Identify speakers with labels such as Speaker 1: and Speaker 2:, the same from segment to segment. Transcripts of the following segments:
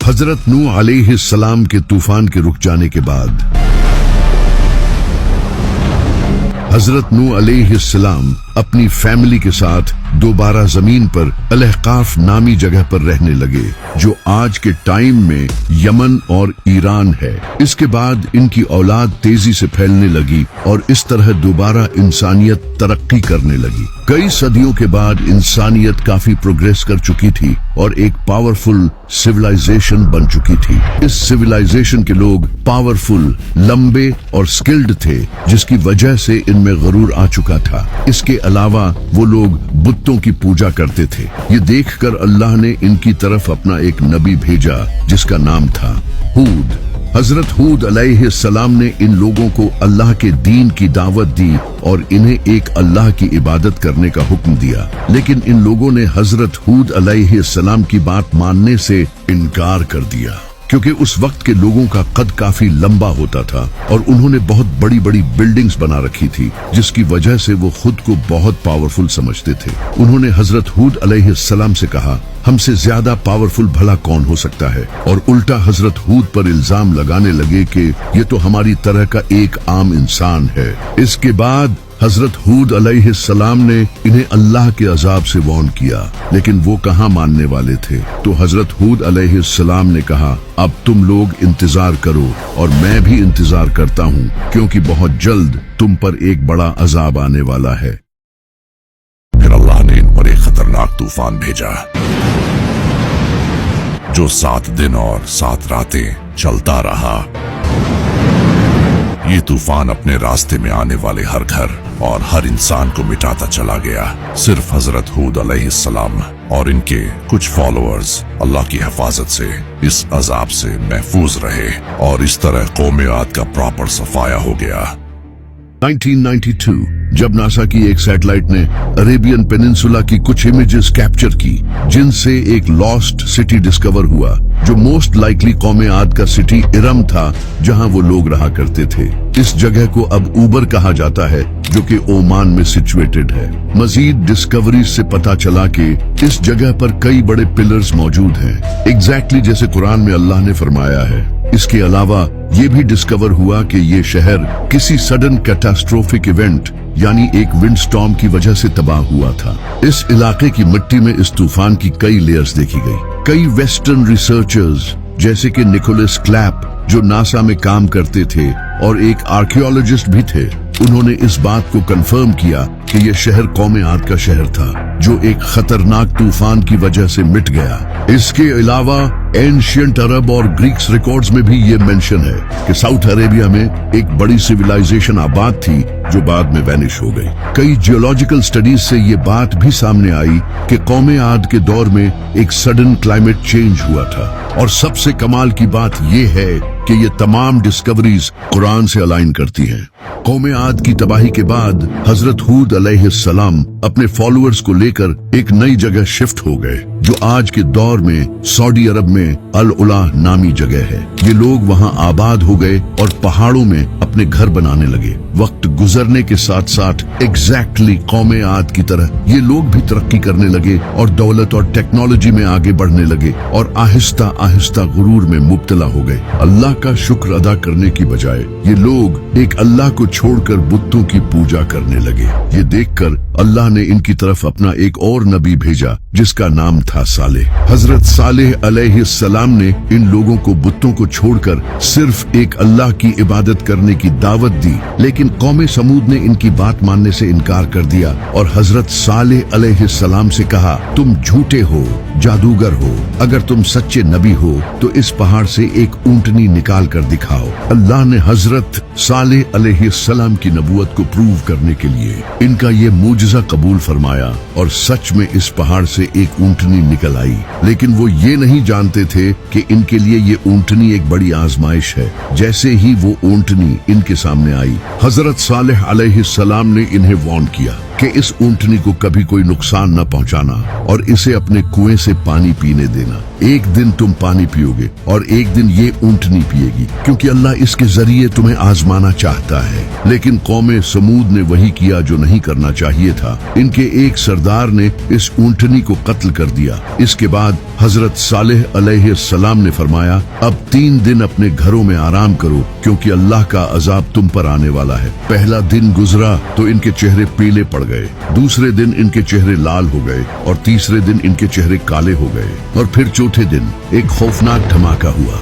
Speaker 1: हजरत नूह अलैहिस्सलाम के तूफान के रुक जाने के बाद हजरत नूह अलैहिस्सलाम अपनी फैमिली के साथ दोबारा जमीन पर अल-अहकाफ नामी जगह पर रहने लगे, जो आज के टाइम में यमन और ईरान है। इसके बाद इनकी औलाद तेजी से फैलने लगी और इस तरह दोबारा इंसानियत तरक्की करने लगी। कई सदियों के बाद इंसानियत काफी प्रोग्रेस कर चुकी थी और एक पावरफुल सिविलाइजेशन बन चुकी थी। इस सिविलाइजेशन के लोग पावरफुल, लंबे और स्किल्ड थे, जिसकी वजह से इनमें गरूर आ चुका था। इसके अलावा वो लोग बुतों की पूजा करते थे। ये देखकर अल्लाह ने इनकी तरफ अपना एक नबी भेजा जिसका नाम था हूद। हजरत हूद अलैहिस्सलाम ने इन लोगों को अल्लाह के दीन की दावत दी और इन्हें एक अल्लाह की इबादत करने का हुक्म दिया, लेकिन इन लोगों ने हजरत हूद अलैहिस्सलाम की बात मानने से इनकार कर दिया, क्योंकि उस वक्त के लोगों का कद काफी लंबा होता था और उन्होंने बहुत बड़ी बड़ी बिल्डिंग्स बना रखी थी, जिसकी वजह से वो खुद को बहुत पावरफुल समझते थे। उन्होंने हजरत हूद अलैहिस्सलाम से कहा, हमसे ज्यादा पावरफुल भला कौन हो सकता है, और उल्टा हजरत हूद पर इल्जाम लगाने लगे कि ये तो हमारी तरह का एक आम इंसान है। इसके बाद हजरत हूद अलैहिस्सलाम ने इन्हें अल्लाह के अजाब से वार्न किया, लेकिन वो कहाँ मानने वाले थे। तो हजरत हूद अलैहिस्सलाम ने कहा, अब तुम लोग इंतजार करो और मैं भी इंतजार करता हूँ, क्योंकि बहुत जल्द तुम पर एक बड़ा अजाब आने वाला है।
Speaker 2: फिर अल्लाह ने इन पर एक खतरनाक तूफान भेजा, जो 7 दिन और 7 रातें चलता रहा। ये तूफान अपने रास्ते में आने वाले हर घर और हर इंसान को मिटाता चला गया। सिर्फ हजरत हूद अलैहिस्सलाम और इनके कुछ फॉलोअर्स अल्लाह की हिफाजत से इस अजाब से महफूज रहे और इस तरह कौम आद का प्रॉपर सफाया हो गया।
Speaker 1: 1992 जब नासा की एक सैटेलाइट ने अरेबियन पेनिनसुला की कुछ इमेजेस कैप्चर की, जिनसे एक लॉस्ट सिटी डिस्कवर हुआ, जो मोस्ट लाइकली कौम आद का सिटी इरम था, जहां वो लोग रहा करते थे। इस जगह को अब ऊबर कहा जाता है, जो कि ओमान में सिचुएटेड है। मजीद डिस्कवरी से पता चला कि इस जगह पर कई बड़े पिलर्स मौजूद हैं, एग्जैक्टली जैसे कुरान में अल्लाह ने फरमाया है। इसके अलावा ये भी डिस्कवर हुआ कि ये शहर किसी सडन कैटास्ट्रोफिक इवेंट यानी एक विंड स्टॉर्म की वजह से तबाह हुआ था। इस इलाके की मिट्टी में इस तूफान की कई लेयर्स देखी गई। कई वेस्टर्न रिसर्चर्स जैसे कि निकोलस क्लैप, जो नासा में काम करते थे और एक आर्कियोलॉजिस्ट भी थे, उन्होंने इस बात को कंफर्म किया कि यह शहर कौम आद का शहर था, जो एक खतरनाक तूफान की वजह से मिट गया। इसके अलावा एंशिएंट अरब और ग्रीक्स रिकॉर्ड्स में भी ये मेंशन है कि साउथ अरेबिया में एक बड़ी सिविलाइजेशन आबाद थी, जो बाद में वैनिश हो गई। कई जियोलॉजिकल स्टडीज से ये बात भी सामने आई कि कौम आद के दौर में एक सडन क्लाइमेट चेंज हुआ था। और सबसे कमाल की बात ये है कि ये तमाम डिस्कवरीज कुरान से अलाइन करती हैं। कौम आद की तबाही के बाद हजरत हूद अलैहिस्सलाम अपने फॉलोअर्स को लेकर एक नई जगह शिफ्ट हो गए, जो आज के दौर में सऊदी अरब में अल उला नामी जगह है। ये लोग वहां आबाद हो गए और पहाड़ों में अपने घर बनाने लगे। वक्त गुजरने के साथ साथ एग्जैक्टली कौम आद की तरह ये लोग भी तरक्की करने लगे और दौलत और टेक्नोलॉजी में आगे बढ़ने लगे और आहिस्ता आहिस्ता गुरूर में मुब्तला हो गए। अल्लाह का शुक्र अदा करने की बजाय ये लोग एक अल्लाह को छोड़कर बुतों की पूजा करने लगे। ये देखकर अल्लाह ने इनकी तरफ अपना एक और नबी भेजा, जिसका नाम था सालेह। हजरत सालेह अलैहिस्सलाम ने इन लोगों को बुतों को छोड़कर सिर्फ एक अल्लाह की इबादत करने की दावत दी, लेकिन कौम समूद ने इनकी बात मानने से इनकार कर दिया और हजरत सालेह अलैहिस्सलाम से कहा, तुम झूठे हो, जादूगर हो। अगर तुम सच्चे नबी हो तो इस पहाड़ से एक ऊंटनी निकाल कर दिखाओ। अल्लाह ने हजरत सालेह अलैहिस्सलाम की नबूवत को प्रूव करने के लिए इनका ये मुजज़ा कबूल फरमाया और सच में इस पहाड़ से एक ऊंटनी निकल आई। लेकिन वो ये नहीं जानते थे कि इनके लिए ये ऊंटनी एक बड़ी आजमाइश है। जैसे ही वो ऊंटनी इनके सामने आई, हजरत सालेह अलैहिस्सलाम ने इन्हें वार्न किया कि इस ऊंटनी को कभी कोई नुकसान न पहुंचाना और इसे अपने कुएं से पानी पीने देना। एक दिन तुम पानी पियोगे और एक दिन ये ऊंटनी पिएगी, क्योंकि अल्लाह इसके जरिए तुम्हें आजमाना चाहता है। लेकिन कौमे समूद ने वही किया जो नहीं करना चाहिए था। इनके एक सरदार ने इस ऊंटनी को कत्ल कर दिया। इसके बाद हजरत सालेह अलैहिस्सलाम ने फरमाया, अब 3 दिन अपने घरों में आराम करो, क्योंकि अल्लाह का अजाब तुम पर आने वाला है। पहला दिन गुजरा तो इनके चेहरे पीले पड़ गए, दूसरे दिन इनके चेहरे लाल हो गए और तीसरे दिन इनके चेहरे काले हो गए और फिर चौथे दिन एक खौफनाक धमाका हुआ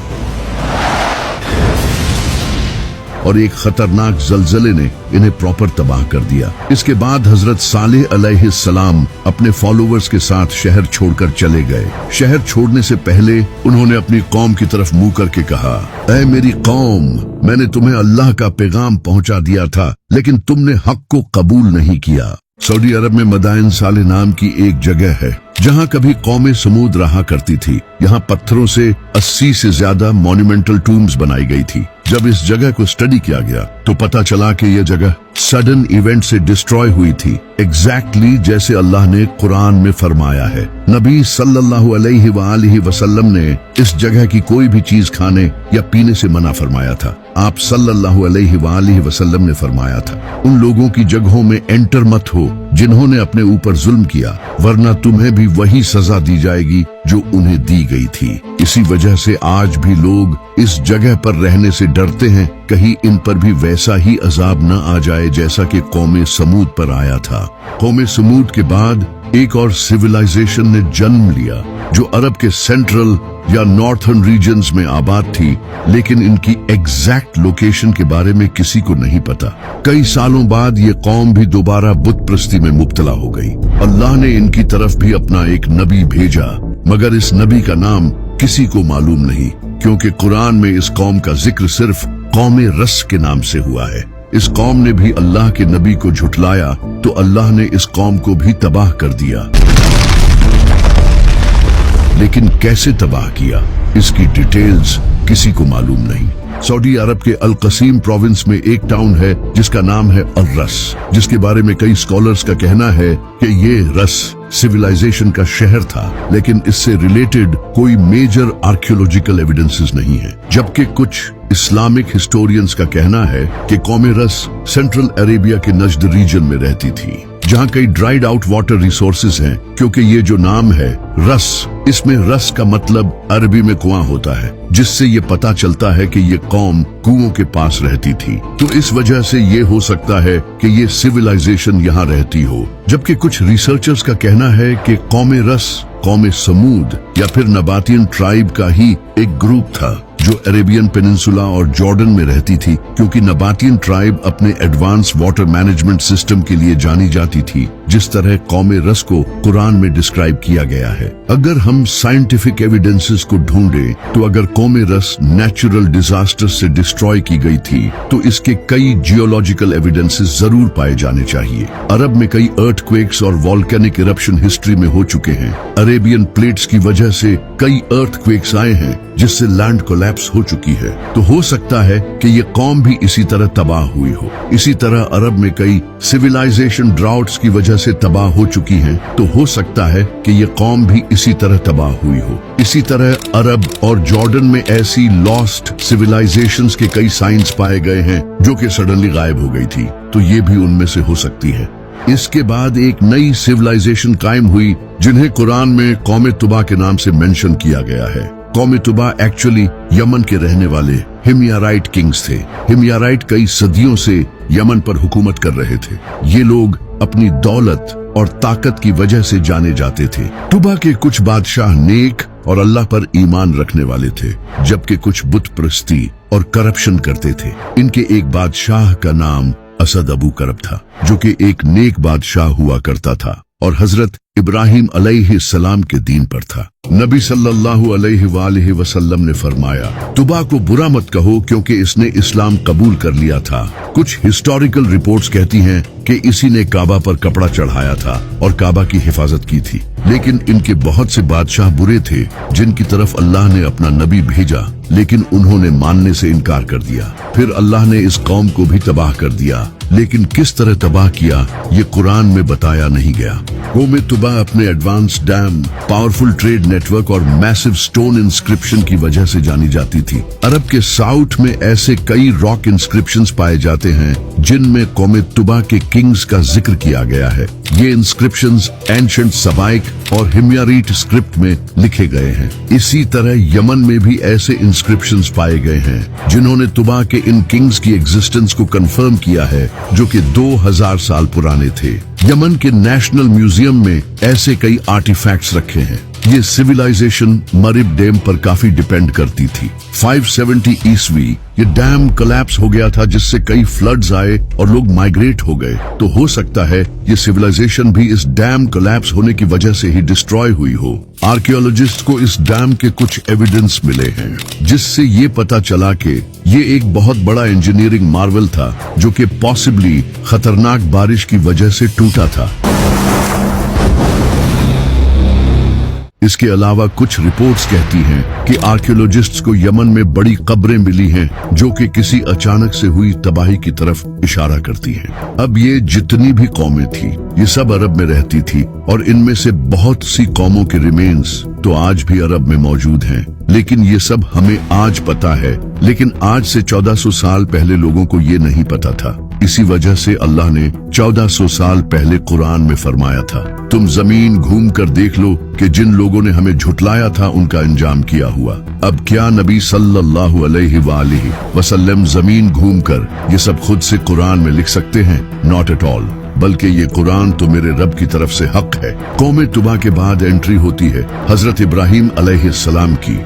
Speaker 1: और एक खतरनाक जलजले ने इन्हें प्रॉपर तबाह कर दिया। इसके बाद हजरत सालेह अलैहिस्सलाम अपने फॉलोअर्स के साथ शहर छोड़कर चले गए। शहर छोड़ने से पहले उन्होंने अपनी कौम की तरफ मुंह करके कहा, ऐ मेरी कौम, मैंने तुम्हें अल्लाह का पैगाम पहुंचा दिया था, लेकिन तुमने हक को कबूल नहीं किया। सऊदी अरब में मदाइन साले नाम की एक जगह है जहाँ कभी कौमे समूद रहा करती थी। यहाँ पत्थरों से 80 से ज्यादा मॉन्यूमेंटल टूम्स बनाई गई थी। जब इस जगह को स्टडी किया गया तो पता चला कि यह जगह सडन इवेंट से डिस्ट्रॉय हुई थी, एग्जैक्टली जैसे अल्लाह ने कुरान में फरमाया है। नबी सल्लल्लाहु अलैहि वसल्लम ने इस जगह की कोई भी चीज खाने या पीने से मना फरमाया था। आप सल्लल्लाहु अलैहि वसल्लम ने फरमाया था, उन लोगों की जगहों में एंटर मत हो जिन्होंने अपने ऊपर जुल्म किया, वरना तुम्हें भी वही सजा दी जाएगी जो उन्हें दी गई थी। इसी वजह से आज भी लोग इस जगह पर रहने से डरते हैं, कहीं इन पर भी वैसा ही अजाब न आ जाए जैसा कि कौमे समूद पर आया था। कौमे समूद के बाद एक और सिविलाइजेशन ने जन्म लिया जो अरब के सेंट्रल या नॉर्थर्न रीजन्स में आबाद थी, लेकिन इनकी एग्जैक्ट लोकेशन के बारे में किसी को नहीं पता। कई सालों बाद ये कौम भी दोबारा बुत प्रस्ती में मुब्तला हो गई। अल्लाह ने इनकी तरफ भी अपना एक नबी भेजा, मगर इस नबी का नाम किसी को मालूम नहीं, क्योंकि कुरान में इस कौम का जिक्र सिर्फ कौमे रस के नाम से हुआ है। इस कौम ने भी अल्लाह के नबी को झुठलाया तो अल्लाह ने इस कौम को भी तबाह कर दिया। लेकिन कैसे तबाह किया, इसकी डिटेल्स किसी को मालूम नहीं। सऊदी अरब के अल कसीम प्रोविंस में एक टाउन है जिसका नाम है अल रस, जिसके बारे में कई स्कॉलर्स का कहना है कि ये रस सिविलाइजेशन का शहर था, लेकिन इससे रिलेटेड कोई मेजर आर्कियोलॉजिकल एविडेंसेस नहीं है। जबकि कुछ इस्लामिक हिस्टोरियंस का कहना है कि कौमे रस सेंट्रल अरेबिया के नजद रीजन में रहती थी, जहाँ कई ड्राइड आउट वाटर रिसोर्सेज हैं। क्योंकि ये जो नाम है रस, इसमें रस का मतलब अरबी में कुआं होता है, जिससे ये पता चलता है कि ये कौम कुओं के पास रहती थी। तो इस वजह से ये हो सकता है कि ये सिविलाइजेशन यहाँ रहती हो। जबकि कुछ रिसर्चर्स का कहना है कि कौमे रस कौमे समूद या फिर नबातियन ट्राइब का ही एक ग्रुप था जो अरेबियन पेनिनसुला और जॉर्डन में रहती थी, क्योंकि नबातियन ट्राइब अपने एडवांस वाटर मैनेजमेंट सिस्टम के लिए जानी जाती थी, जिस तरह कौमे रस को कुरान में डिस्क्राइब किया गया है। अगर हम साइंटिफिक एविडेंसेस को ढूंढें तो अगर कौमे रस नेचुरल डिजास्टर से डिस्ट्रॉय की गई थी तो इसके कई जियोलॉजिकल एविडेंसेस जरूर पाए जाने चाहिए। अरब में कई अर्थक्वेक्स और वॉल्केनिक इरप्शन हिस्ट्री में हो चुके हैं। अरेबियन प्लेट्स की वजह से कई अर्थक्वेक्स आए हैं जिससे लैंड कोलैप्स हो चुकी है। तो हो सकता है कि ये कौम भी इसी तरह तबाह हुई हो। इसी तरह अरब में कई सिविलाइजेशन ड्राउट्स की वजह से तबाह हो चुकी हैं, तो हो सकता है कि ये कौम भी इसी तरह तबाह हुई हो। इसी तरह अरब और जॉर्डन में ऐसी लॉस्ट सिविलाइजेशंस के कई साइंस पाए गए हैं जो कि सडनली गायब हो गई थी, तो ये भी उनमें से हो सकती है। इसके बाद एक नई सिविलाइजेशन कायम हुई जिन्हें कुरान में कौमे तुबा के नाम से मेंशन किया गया है। कौमे तुबा एक्चुअली यमन के रहने वाले हिमयाराइट किंग्स थे। हिमयाराइट कई सदियों से यमन पर हुकूमत कर रहे थे। ये लोग अपनी दौलत और ताकत की वजह से जाने जाते थे। तुबा के कुछ बादशाह नेक और अल्लाह पर ईमान रखने वाले थे, जबकि कुछ बुत परस्ती और करप्शन करते थे। इनके एक बादशाह का नाम असद अबू करब था, जो कि एक नेक बादशाह हुआ करता था, और हजरत इब्राहिम अलैहिस्सलाम के दीन पर था। नबी सल्लल्लाहु अलैहि वसल्लम ने फरमाया, तुबा को बुरा मत कहो क्योंकि इसने इस्लाम कबूल कर लिया था। कुछ हिस्टोरिकल रिपोर्ट्स कहती हैं कि इसी ने काबा पर कपड़ा चढ़ाया था और काबा की हिफाजत की थी, लेकिन इनके बहुत से बादशाह बुरे थे जिनकी तरफ अल्लाह ने अपना नबी भेजा, लेकिन उन्होंने मानने से इनकार कर दिया। फिर अल्लाह ने इस कौम को भी तबाह कर दिया, लेकिन किस तरह तबाह किया ये कुरान में बताया नहीं गया। कौम तुबा अपने advance dam, powerful trade network और मैसिव स्टोन इंस्क्रिप्शन की वजह से जानी जाती थी। अरब के साउथ में ऐसे कई रॉक इंस्क्रिप्शंस पाए जाते हैं जिनमें कौम तुबा के किंग्स का जिक्र किया गया है। ये इंस्क्रिप्शंस एंशिएंट सबाइक और हिमयारीट स्क्रिप्ट में लिखे गए हैं। इसी तरह यमन में भी ऐसे इंस्क्रिप्शंस पाए गए हैं जिन्होंने तुबा के इन किंग्स की एग्जिस्टेंस को कंफर्म किया है, जो कि 2000 साल पुराने थे। यमन के नेशनल म्यूजियम में ऐसे कई आर्टिफैक्ट्स रखे हैं। ये सिविलाइजेशन मरिब डैम पर काफी डिपेंड करती थी। 570 ईस्वी ये डैम कोलैप्स हो गया था, जिससे कई फ्लड्स आए और लोग माइग्रेट हो गए। तो हो सकता है ये सिविलाइजेशन भी इस डैम कोलैप्स होने की वजह से ही डिस्ट्रॉय हुई हो। आर्कियोलॉजिस्ट को इस डैम के कुछ एविडेंस मिले हैं, जिससे ये पता चला कि ये एक बहुत बड़ा इंजीनियरिंग मार्वल था जो कि पॉसिबली खतरनाक बारिश की वजह से टूटा था। इसके अलावा कुछ रिपोर्ट्स कहती हैं कि आर्कियोलॉजिस्ट्स को यमन में बड़ी कब्रें मिली हैं जो कि किसी अचानक से हुई तबाही की तरफ इशारा करती हैं। अब ये जितनी भी कौमें थी ये सब अरब में रहती थी और इनमें से बहुत सी कौमों के रिमेन्स तो आज भी अरब में मौजूद हैं, लेकिन ये सब हमें आज पता है, लेकिन आज से 1400 साल पहले लोगों को ये नहीं पता था। इसी वजह से अल्लाह ने 1400 साल पहले कुरान में फरमाया था, तुम जमीन घूम कर देख लो कि जिन लोगों ने हमें झुटलाया था उनका अंजाम किया हुआ। अब क्या नबी सल्लल्लाहु अलैहि वसल्लम जमीन घूमकर ये सब खुद से कुरान में लिख सकते हैं? नॉट एट ऑल, बल्कि ये कुरान तो मेरे रब की तरफ से हक है। कौम तुबा के बाद एंट्री होती है हजरत इब्राहिम अलैहिस्सलाम की।